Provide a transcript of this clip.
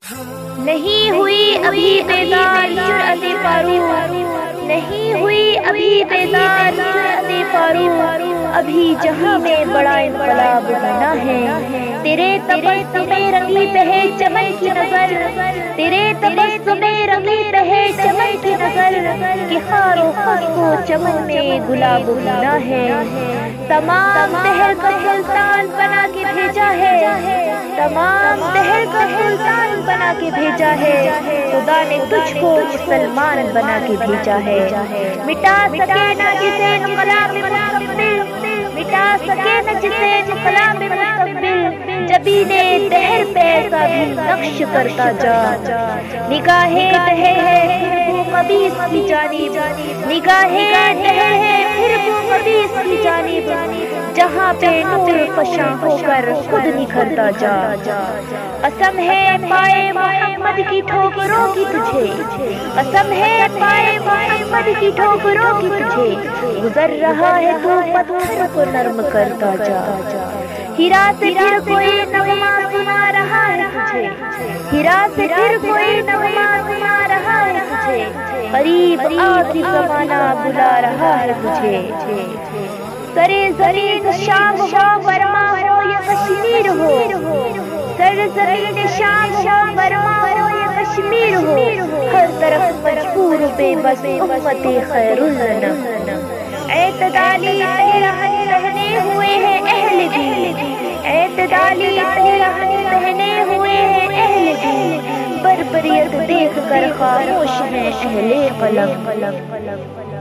نہیں ہوئی ابھی بیدار جرأت فاروق، نہیں ہوئی ابھی بیدار جرأت فاروق، ابھی جہاں میں بڑا انقلاب ہونا ہے۔ تیرے تبسم میں رنگی بہے چمن کی نظر، تیرے تبسم میں رنگی بہے چمن کی نظر، کہ خار و خس کو چمن میں گلاب ہونا ہے۔ تمام دہر کا سلطان بنا کے بھیجا ہے، تمام دہر کا سلطان بنا کے بھیجا ہے، خدا نے تجھ کو مسلمان بنا کے بھیجا ہے۔ مٹا سکے نہ جسے انقلاب مستقبل، مٹا سکے نہ جسے انقلاب مستقبل، جبین دہر پہ ایسا بھی نقش کرتا جا۔ نگاہ دہر ہے پھر وہ خبیث کی جانب، نگاہ دہر ہے پھر وہ خبیث کی جانب، جہاں پہ نور فشاں ہو کر خود نکھرتا جا۔ قسم ہے پائے محمد کی ٹھوکروں کی تجھے، قسم ہے پائے محمد کی ٹھوکروں کی تجھے، گزر رہا ہے تو پتھر کو نرم کرتا جا۔ ہیرا سے پھر کوئی نغمہ سنا رہا ہے تجھے، ہیرا سے پھر کوئی نغمہ سنا رہا ہے تجھے، قریب آتی زمانہ بلا رہا ہے تجھے۔ سرے زمین شام ہو برما ہو یا کشمیر ہو، سر زمین شام ہو برما ہو یا کشمیر ہو، ہر طرف مجبور بے بس امت خیر الانام۔ اعتدالی پیرہن پہنے ہوئے ہیں اہل دین، اعتدالی پیرہن پہنے ہوئے ہیں اہل دین، بربریت دیکھ کر خاموش ہیں اہل قلم۔